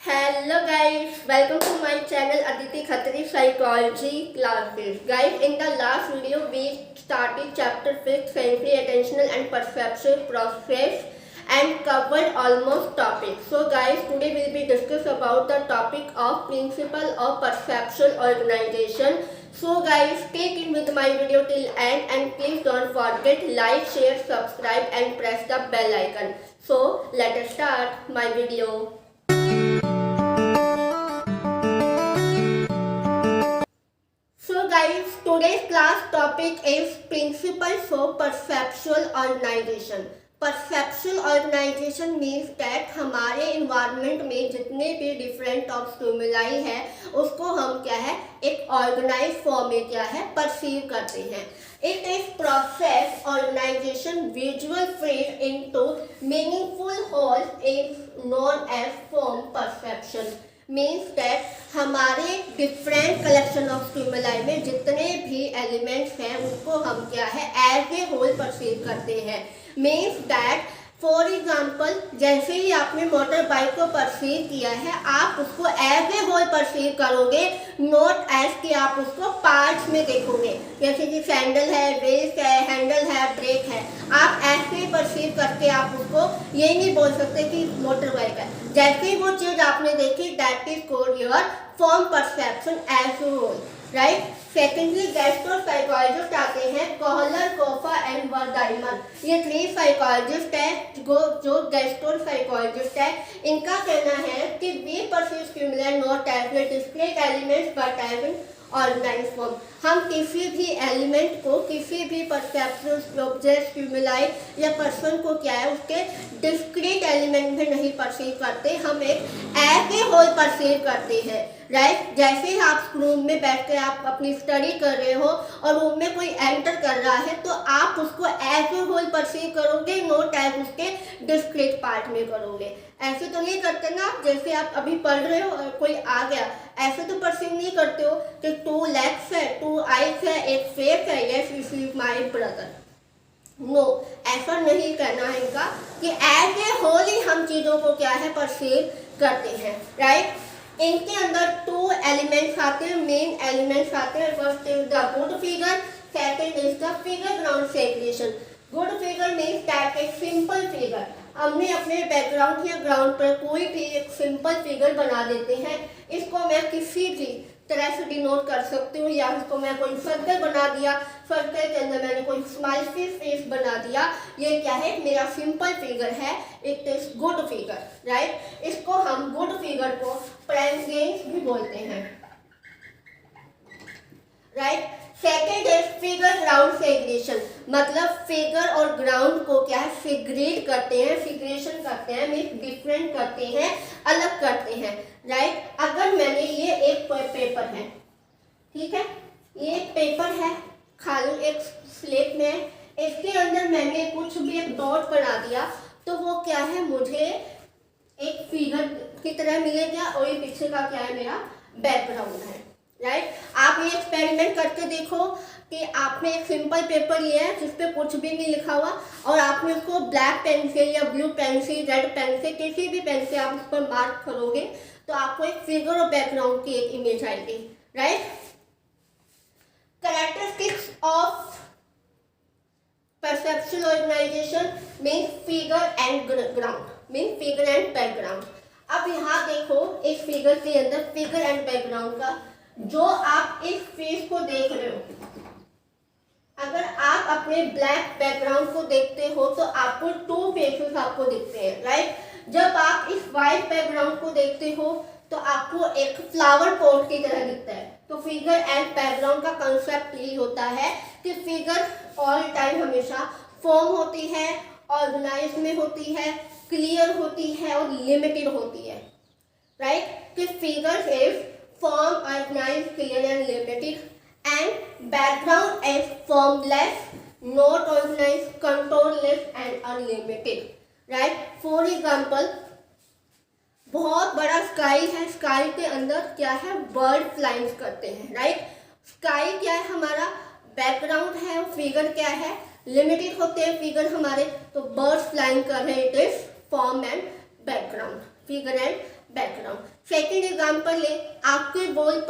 Hello guys, welcome to my channel Aditi Khatri Psychology Classes. Guys, in the last video we started chapter 6 sensory, attentional and perceptual process and covered almost topics. So guys, today we will be discuss about the topic of principle of perceptual organization. So guys, stay tuned with my video till end and please don't forget like, share, subscribe and press the bell icon. So let us start my video. So guys, today's class topic is principles of perceptual organization. Perceptual organization means that हमारे environment में जितने भी different of stimuli है उसको हम क्या है एक organized form में क्या है perceive करते हैं. It is process organization visual phrase into meaningful whole is known as form perception. Means that हमारे डिफरेंट कलेक्शन ऑफ स्टिमुलाई में जितने भी एलिमेंट्स हैं उसको हम क्या है एज ए होल परसीव करते हैं. मीन्स दैट फॉर एग्जाम्पल जैसे ही आपने मोटर बाइक को परसीव किया है आप उसको एज ए होल परसीव करोगे, नॉट एज कि आप उसको पार्ट्स में देखोगे. जैसे कि सैंडल है, व्हील्स है, हैंडल है, ब्रेक है, आप ऐसे परसीव करके आप उसको ये नहीं बोल सकते कि मोटर बाइक है. जैसे ही वो चीज आपने देखी that is called your form perception as a whole, right. Secondly gestalt psychologist आते हैं, कोहलर, कोफा एंड वर्डाइमर. ये 3 साइकोलॉजिस्ट है जो गैस्ट्रो साइकोलॉजिस्ट है. इनका कहना है कि we perceive stimuli not as a discrete elements but as an organised form. हम किसी भी एलिमेंट को, किसी भी परसेप्शन ऑब्जेक्ट, स्टिमुलाई या पर्सन को क्या है उसके डिस्क्रीट एलिमेंट में नहीं परसीव करते, हम एक एज ए होल परसीव करते हैं, राइट. जैसे ही आप रूम में बैठ कर आप अपनी स्टडी कर रहे हो और रूम में कोई एंटर कर रहा है तो आप उसको एज ए होल परसीव करोगे, नोट एज उसके डिस्क्रीट पार्ट में करोगे. ऐसे तो नहीं करते ना, जैसे आप अभी पढ़ रहे हो और कोई आ गया, ऐसे तो परसीव नहीं करते हो कि 2 legs है, 2 eyes है, एक फेस है, yes this is my brother. No, ऐसा नहीं कहना है इनका कि एज ए होल ही हम चीज़ों को क्या है परसीव करते हैं, राइट. इनके अंदर 2 एलिमेंट्स आते हैं, मेन एलिमेंट्स आते हैं. First is the good figure, second is the figure ground separation. Good figure means that a simple figure. हमने अपने बैकग्राउंड या ग्राउंड पर कोई भी एक सिंपल फिगर बना देते हैं. इसको मैं किसी भी तरह से डिनोट कर सकती हूँ, या इसको मैं कोई सर्कल बना दिया, सर्कल के अंदर मैंने कोई स्माइल फेस बना दिया. ये क्या है, मेरा सिंपल फिगर है, it is good figure, right. इसको हम गुड फिगर को प्रेजेंस भी बोलते हैं, राइट. सेकेंड है फिगर ग्राउंड सेग्रेशन. मतलब फिगर और ग्राउंड को क्या है फिग्रेट करते हैं, फिग्रेशन करते हैं, मीन्स डिफरेंट करते हैं, अलग करते हैं, राइट. अगर मैंने ये एक पेपर है, ठीक है, ये एक पेपर है खाली एक स्लेट में, इसके अंदर मैंने कुछ भी एक डॉट बना दिया तो वो क्या है मुझे एक फिगर की तरह मिलेगा और ये पीछे का क्या है मेरा बैकग्राउंड है, राइट. आप ये एक्सपेरिमेंट करके देखो कि आपने एक सिंपल पेपर लिया है जिस पे कुछ भी नहीं लिखा हुआ और आपने उसको ब्लैक पेन से या ब्लू पेन से, रेड पेन से, किसी भी पेन से आप उस पर मार्क करोगे तो आपको एक फिगर और बैकग्राउंड की एक इमेज आएगी, right. Characteristics of perceptual organisation means figure and ground, means figure and background. अब यहाँ देखो इस फिगर के अंदर फिगर एंड बैकग्राउंड का, जो आप इस फेस को देख रहे हो, अगर आप अपने ब्लैक बैकग्राउंड को देखते हो तो आपको 2 फेसेस आपको दिखते हैं, राइट. जब आप इस वाइट बैकग्राउंड को देखते हो तो आपको एक फ्लावर पॉट की तरह दिखता है. तो फिगर एंड बैकग्राउंड का कंसेप्ट यही होता है कि फिगर ऑल टाइम हमेशा फॉर्म होती है, ऑर्गेनाइज में होती है, क्लियर होती है और लिमिटेड होती है, राइट. कि figure is form, organized, clear and limited, and background is formless, not organized, controlless and unlimited, right. For example, बहुत बड़ा स्काई है, स्काई के अंदर क्या है बर्ड फ्लाइंग करते हैं, राइट. स्काई क्या है हमारा बैकग्राउंड है, फिगर क्या है लिमिटेड होते हैं फिगर हमारे, तो बर्ड्स फ्लाइंग कर रहे हैं, it is form and background, figure and background. Second example ले, आपके वॉल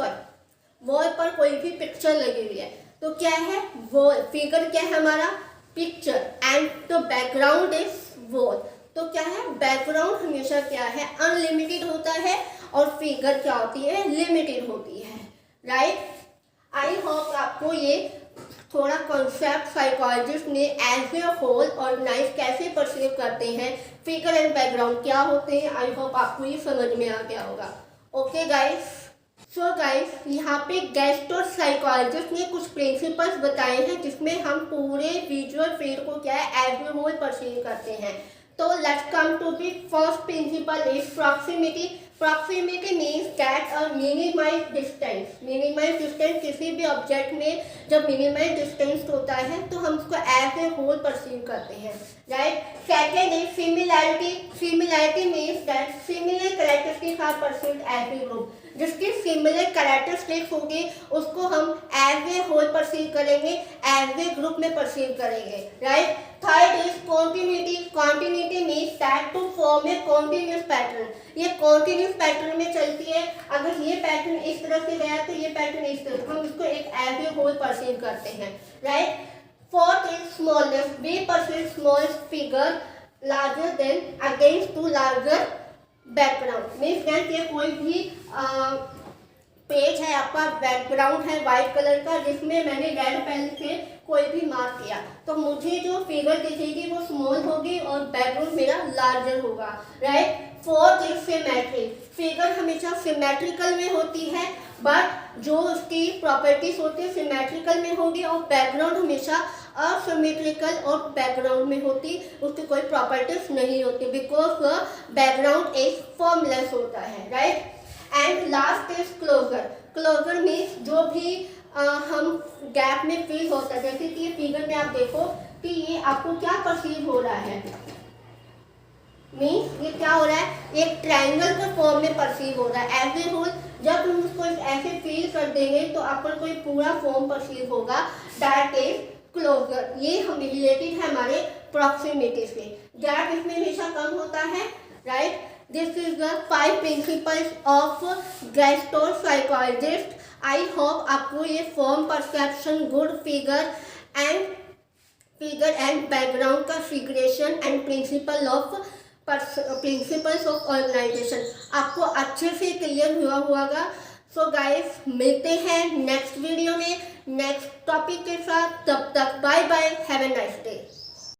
पर कोई भी पिक्चर लगी हुई है, तो क्या है वॉल, फिगर क्या है हमारा picture, and the background is wall. तो क्या है बैकग्राउंड हमेशा क्या है अनलिमिटेड होता है और फिगर क्या होती है लिमिटेड होती है, राइट। आई होप आपको ये थोड़ा कॉन्सेप्ट साइकोलॉजिस्ट ने एज ए होल ऑर्गेनाइज कैसे परसीव करते हैं, फिगर एंड बैकग्राउंड क्या होते हैं, आई होप आपको ये समझ में आ गया होगा। ओके गाइस, सो गाइस यहाँ पे गेस्ट और साइकोलॉजिस्ट ने कुछ प्रिंसिपल्स बताए हैं जिसमें हम पूरे विजुअल फील्ड को क्या है एज ए होल परसीव करते हैं। तो let's come to the first principle is proximity. Proximity means that a minimise distance. Minimise distance किसी भी ऑब्जेक्ट में जब मिनिमाइज डिस्टेंस होता है तो हम उसको एज ए होल परसीव करते हैं, right. Second is similarity. Similarity means that similar characteristics are perceived as a group. जिसकी सिमिलर कैरेक्टरिस्टिक्स होगी उसको हम एज ए होल परसीव करेंगे, एज ए ग्रुप में परसीव करेंगे, right. Third is continuity. Continuity means that to form a continuous pattern. ये continuous pattern में चलती है, अगर ये पैटर्न इस तरह से गया तो ये पैटर्न इस तरह, हम इसको एक एज ए होल परसीव करते हैं, right. Fourth is smallness. We perceive small figure larger than against to larger background. Means that ये कोई भी पेज है आपका, बैकग्राउंड है वाइट कलर का जिसमें मैंने रेड पेन से कोई भी मार्क किया तो मुझे जो फिगर दिखेगी वो स्मॉल होगी और बैकग्राउंड मेरा लार्जर होगा, right. Fourth is symmetry. Figure हमेशा सिमेट्रिकल में होती है बट जो उसकी प्रॉपर्टीज होती है सिमेट्रिकल में होगी और बैकग्राउंड हमेशा असिमेट्रिकल और बैकग्राउंड में होती, उसकी कोई प्रॉपर्टीज नहीं होती बिकॉज बैकग्राउंड एक फॉर्मलेस होता है, right. And last is closure. Closure means जो भी हम गैप में फील होता है, जैसे कि ये फिगर में आप देखो कि ये आपको क्या परसीव हो रहा है, मीन्स ये क्या हो रहा है एक ट्रायंगल के फॉर्म में परसीव हो रहा है एज ए होल। जब हम उसको ऐसे फील कर देंगे तो आपको कोई पूरा फॉर्म परसीव होगा, दैट इज क्लोजर। ये हम रिलेटेड है हमारे प्रॉक्सिमिटी से, गैप इसमें हमेशा कम होता है, right. This is the 5 principles of Gestalt psychologist. I hope आपको ये form perception, good figure and background का figuration and principles of organisation आपको अच्छे से क्लियर हुआ होगा। सो गाइस मिलते हैं नेक्स्ट वीडियो में नेक्स्ट टॉपिक के साथ, तब तक bye bye, have a nice day.